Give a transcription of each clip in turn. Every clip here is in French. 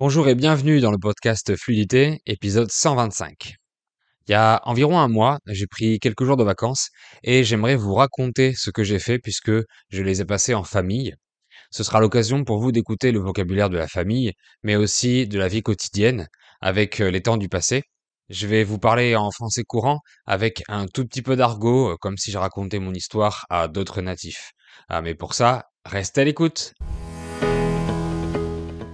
Bonjour et bienvenue dans le podcast Fluidité, épisode 125. Il y a environ un mois, j'ai pris quelques jours de vacances et j'aimerais vous raconter ce que j'ai fait puisque je les ai passés en famille. Ce sera l'occasion pour vous d'écouter le vocabulaire de la famille, mais aussi de la vie quotidienne avec les temps du passé. Je vais vous parler en français courant avec un tout petit peu d'argot, comme si je racontais mon histoire à d'autres natifs. Mais pour ça, restez à l'écoute.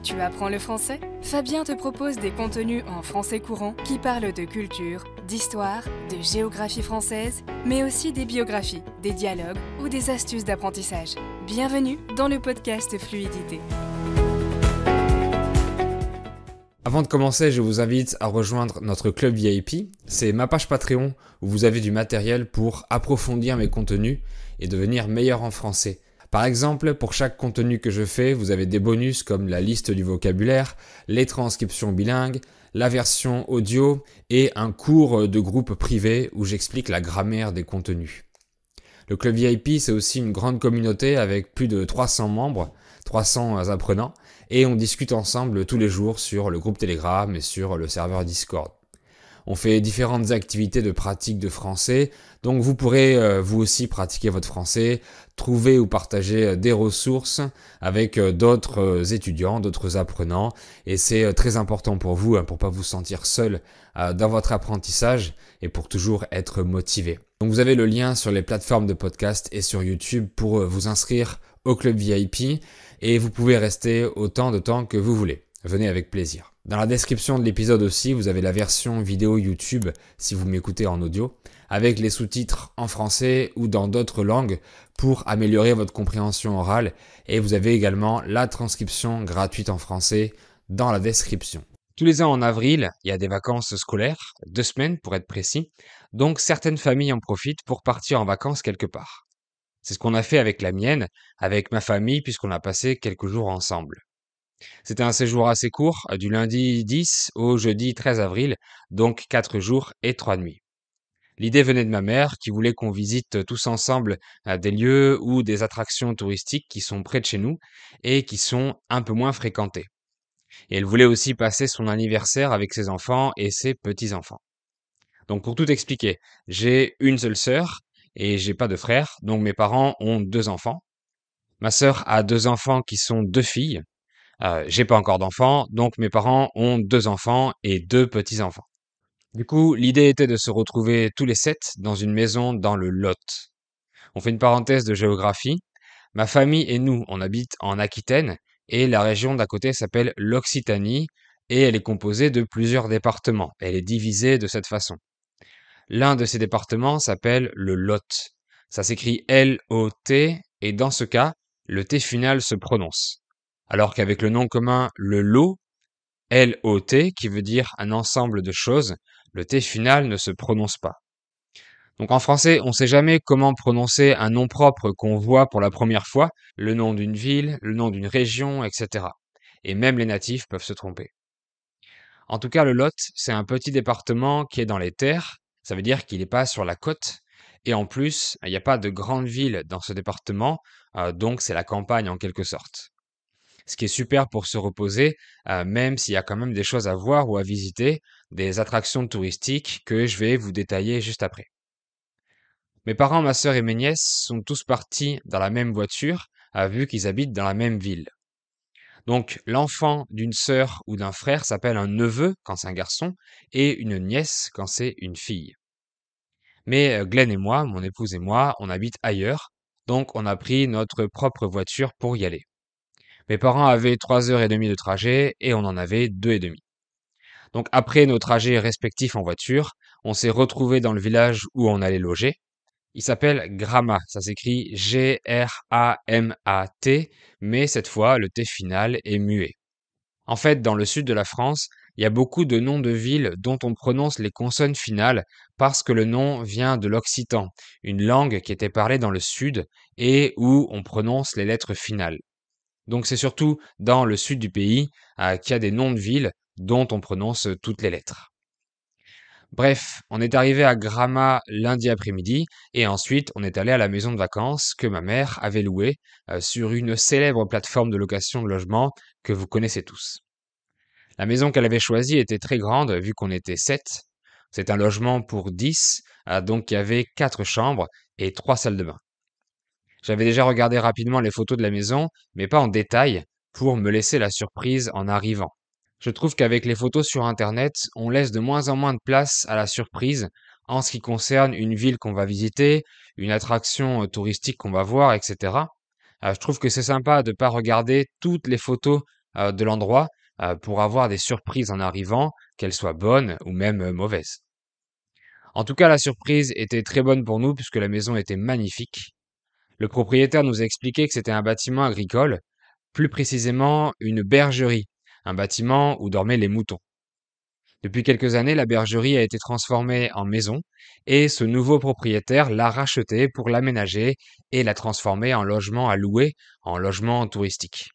Tu apprends le français? Fabien te propose des contenus en français courant qui parlent de culture, d'histoire, de géographie française, mais aussi des biographies, des dialogues ou des astuces d'apprentissage. Bienvenue dans le podcast Fluidité. Avant de commencer, je vous invite à rejoindre notre club VIP. C'est ma page Patreon où vous avez du matériel pour approfondir mes contenus et devenir meilleur en français. Par exemple, pour chaque contenu que je fais, vous avez des bonus comme la liste du vocabulaire, les transcriptions bilingues, la version audio et un cours de groupe privé où j'explique la grammaire des contenus. Le club VIP, c'est aussi une grande communauté avec plus de 300 membres, 300 apprenants, et on discute ensemble tous les jours sur le groupe Telegram et sur le serveur Discord. On fait différentes activités de pratique de français, donc vous pourrez vous aussi pratiquer votre français, trouver ou partager des ressources avec d'autres étudiants, d'autres apprenants, et c'est très important pour vous, pour pas vous sentir seul dans votre apprentissage et pour toujours être motivé. Donc vous avez le lien sur les plateformes de podcast et sur YouTube pour vous inscrire au club VIP et vous pouvez rester autant de temps que vous voulez. Venez avec plaisir. Dans la description de l'épisode aussi, vous avez la version vidéo YouTube si vous m'écoutez en audio, avec les sous-titres en français ou dans d'autres langues pour améliorer votre compréhension orale. Et vous avez également la transcription gratuite en français dans la description. Tous les ans en avril, il y a des vacances scolaires, 2 semaines pour être précis, donc certaines familles en profitent pour partir en vacances quelque part. C'est ce qu'on a fait avec la mienne, avec ma famille, puisqu'on a passé quelques jours ensemble. C'était un séjour assez court, du lundi 10 au jeudi 13 avril, donc 4 jours et 3 nuits. L'idée venait de ma mère qui voulait qu'on visite tous ensemble des lieux ou des attractions touristiques qui sont près de chez nous et qui sont un peu moins fréquentées. Et elle voulait aussi passer son anniversaire avec ses enfants et ses petits-enfants. Donc pour tout expliquer, j'ai une seule sœur et j'ai pas de frère, donc mes parents ont 2 enfants. Ma sœur a 2 enfants qui sont 2 filles. J'ai pas encore d'enfants, donc mes parents ont 2 enfants et 2 petits-enfants. Du coup, l'idée était de se retrouver tous les 7 dans une maison dans le Lot. On fait une parenthèse de géographie. Ma famille et nous, on habite en Aquitaine et la région d'à côté s'appelle l'Occitanie et elle est composée de plusieurs départements. Elle est divisée de cette façon. L'un de ces départements s'appelle le Lot. Ça s'écrit L-O-T et dans ce cas, le T final se prononce. Alors qu'avec le nom commun le Lot, L-O-T, qui veut dire un ensemble de choses, le T final ne se prononce pas. Donc en français, on ne sait jamais comment prononcer un nom propre qu'on voit pour la première fois, le nom d'une ville, le nom d'une région, etc. Et même les natifs peuvent se tromper. En tout cas, le Lot, c'est un petit département qui est dans les terres, ça veut dire qu'il n'est pas sur la côte, et en plus, il n'y a pas de grande ville dans ce département, donc c'est la campagne en quelque sorte. Ce qui est super pour se reposer, même s'il y a quand même des choses à voir ou à visiter, des attractions touristiques que je vais vous détailler juste après. Mes parents, ma sœur et mes nièces sont tous partis dans la même voiture, vu qu'ils habitent dans la même ville. Donc l'enfant d'une sœur ou d'un frère s'appelle un neveu quand c'est un garçon et une nièce quand c'est une fille. Mais Glenn et moi, mon épouse et moi, on habite ailleurs, donc on a pris notre propre voiture pour y aller. Mes parents avaient 3 heures et demie de trajet et on en avait 2 et demie. Donc après nos trajets respectifs en voiture, on s'est retrouvés dans le village où on allait loger. Il s'appelle Gramat, ça s'écrit G-R-A-M-A-T, mais cette fois le T final est muet. En fait, dans le sud de la France, il y a beaucoup de noms de villes dont on prononce les consonnes finales parce que le nom vient de l'occitan, une langue qui était parlée dans le sud et où on prononce les lettres finales. Donc c'est surtout dans le sud du pays qu'il y a des noms de villes dont on prononce toutes les lettres. Bref, on est arrivé à Gramma lundi après-midi et ensuite on est allé à la maison de vacances que ma mère avait louée sur une célèbre plateforme de location de logement que vous connaissez tous. La maison qu'elle avait choisie était très grande vu qu'on était 7. C'est un logement pour 10, donc il y avait 4 chambres et 3 salles de bain. J'avais déjà regardé rapidement les photos de la maison, mais pas en détail, pour me laisser la surprise en arrivant. Je trouve qu'avec les photos sur Internet, on laisse de moins en moins de place à la surprise en ce qui concerne une ville qu'on va visiter, une attraction touristique qu'on va voir, etc. Je trouve que c'est sympa de ne pas regarder toutes les photos de l'endroit pour avoir des surprises en arrivant, qu'elles soient bonnes ou même mauvaises. En tout cas, la surprise était très bonne pour nous puisque la maison était magnifique. Le propriétaire nous a expliqué que c'était un bâtiment agricole, plus précisément une bergerie, un bâtiment où dormaient les moutons. Depuis quelques années, la bergerie a été transformée en maison et ce nouveau propriétaire l'a rachetée pour l'aménager et la transformer en logement à louer, en logement touristique.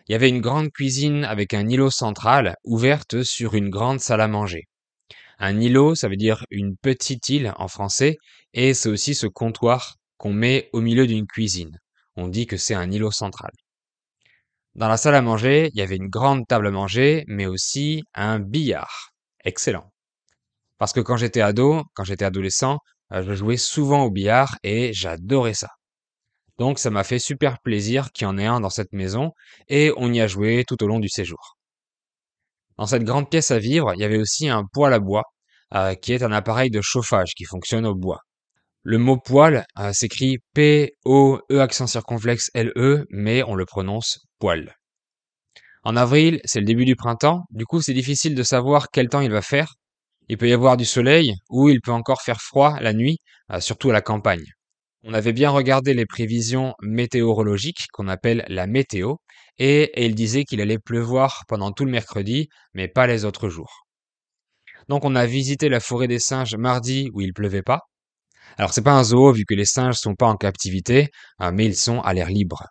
Il y avait une grande cuisine avec un îlot central ouverte sur une grande salle à manger. Un îlot, ça veut dire une petite île en français, et c'est aussi ce comptoir qu'on met au milieu d'une cuisine. On dit que c'est un îlot central. Dans la salle à manger, il y avait une grande table à manger, mais aussi un billard. Excellent. Parce que quand j'étais ado, quand j'étais adolescent, je jouais souvent au billard et j'adorais ça. Donc ça m'a fait super plaisir qu'il y en ait un dans cette maison et on y a joué tout au long du séjour. Dans cette grande pièce à vivre, il y avait aussi un poêle à bois, qui est un appareil de chauffage qui fonctionne au bois. Le mot poêle s'écrit P-O-E accent circonflexe L-E, mais on le prononce poêle. En avril, c'est le début du printemps, du coup c'est difficile de savoir quel temps il va faire. Il peut y avoir du soleil ou il peut encore faire froid la nuit, surtout à la campagne. On avait bien regardé les prévisions météorologiques qu'on appelle la météo et il disait qu'il allait pleuvoir pendant tout le mercredi, mais pas les autres jours. Donc on a visité la forêt des singes mardi où il pleuvait pas. Alors c'est pas un zoo vu que les singes sont pas en captivité, mais ils sont à l'air libre.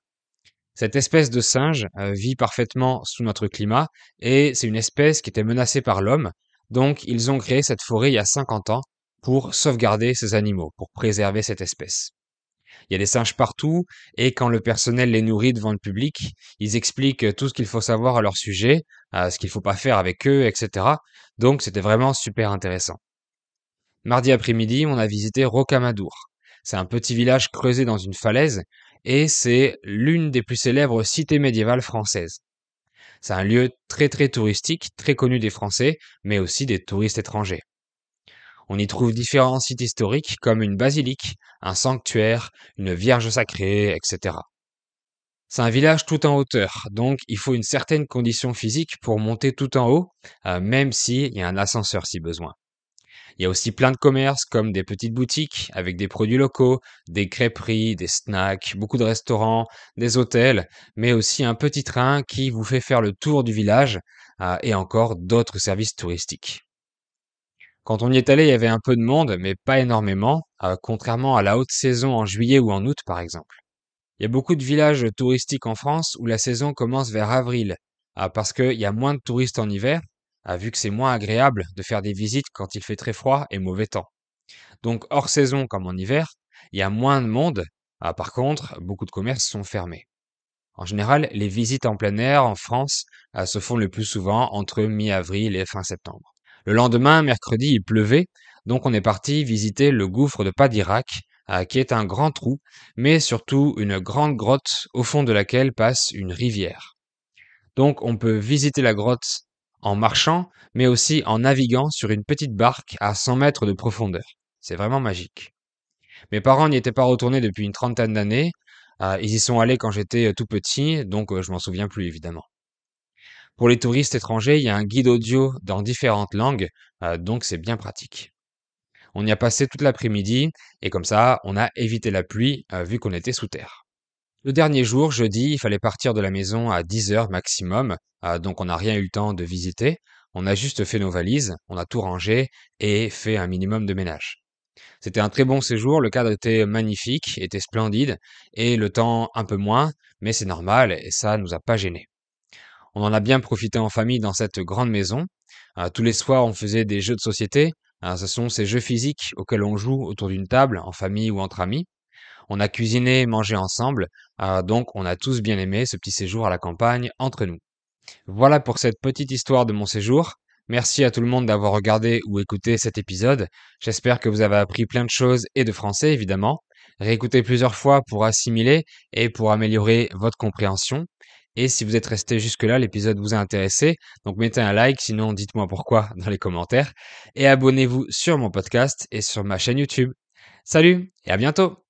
Cette espèce de singe vit parfaitement sous notre climat et c'est une espèce qui était menacée par l'homme. Donc ils ont créé cette forêt il y a 50 ans pour sauvegarder ces animaux, pour préserver cette espèce. Il y a des singes partout et quand le personnel les nourrit devant le public, ils expliquent tout ce qu'il faut savoir à leur sujet, ce qu'il faut pas faire avec eux, etc. Donc c'était vraiment super intéressant. Mardi après-midi, on a visité Rocamadour. C'est un petit village creusé dans une falaise et c'est l'une des plus célèbres cités médiévales françaises. C'est un lieu très très touristique, très connu des Français, mais aussi des touristes étrangers. On y trouve différents sites historiques comme une basilique, un sanctuaire, une vierge sacrée, etc. C'est un village tout en hauteur, donc il faut une certaine condition physique pour monter tout en haut, même s'il y a un ascenseur si besoin. Il y a aussi plein de commerces comme des petites boutiques avec des produits locaux, des crêperies, des snacks, beaucoup de restaurants, des hôtels, mais aussi un petit train qui vous fait faire le tour du village et encore d'autres services touristiques. Quand on y est allé, il y avait un peu de monde, mais pas énormément, contrairement à la haute saison en juillet ou en août par exemple. Il y a beaucoup de villages touristiques en France où la saison commence vers avril, parce qu'il y a moins de touristes en hiver, vu que c'est moins agréable de faire des visites quand il fait très froid et mauvais temps. Donc hors saison comme en hiver, il y a moins de monde, par contre, beaucoup de commerces sont fermés. En général, les visites en plein air en France se font le plus souvent entre mi-avril et fin septembre. Le lendemain, mercredi, il pleuvait, donc on est parti visiter le gouffre de Padirac, qui est un grand trou, mais surtout une grande grotte au fond de laquelle passe une rivière. Donc on peut visiter la grotte en marchant, mais aussi en naviguant sur une petite barque à 100 mètres de profondeur. C'est vraiment magique. Mes parents n'y étaient pas retournés depuis une trentaine d'années. Ils y sont allés quand j'étais tout petit, donc je m'en souviens plus évidemment. Pour les touristes étrangers, il y a un guide audio dans différentes langues, donc c'est bien pratique. On y a passé toute l'après-midi et comme ça, on a évité la pluie vu qu'on était sous terre. Le dernier jour, jeudi, il fallait partir de la maison à 10 heures maximum, donc on n'a rien eu le temps de visiter. On a juste fait nos valises, on a tout rangé et fait un minimum de ménage. C'était un très bon séjour, le cadre était magnifique, était splendide, et le temps un peu moins, mais c'est normal et ça nous a pas gênés. On en a bien profité en famille dans cette grande maison. Tous les soirs, on faisait des jeux de société. Ce sont ces jeux physiques auxquels on joue autour d'une table, en famille ou entre amis. On a cuisiné et mangé ensemble, donc on a tous bien aimé ce petit séjour à la campagne entre nous. Voilà pour cette petite histoire de mon séjour. Merci à tout le monde d'avoir regardé ou écouté cet épisode. J'espère que vous avez appris plein de choses et de français évidemment. Réécoutez plusieurs fois pour assimiler et pour améliorer votre compréhension. Et si vous êtes resté jusque-là, l'épisode vous a intéressé, donc mettez un like, sinon dites-moi pourquoi dans les commentaires. Et abonnez-vous sur mon podcast et sur ma chaîne YouTube. Salut et à bientôt!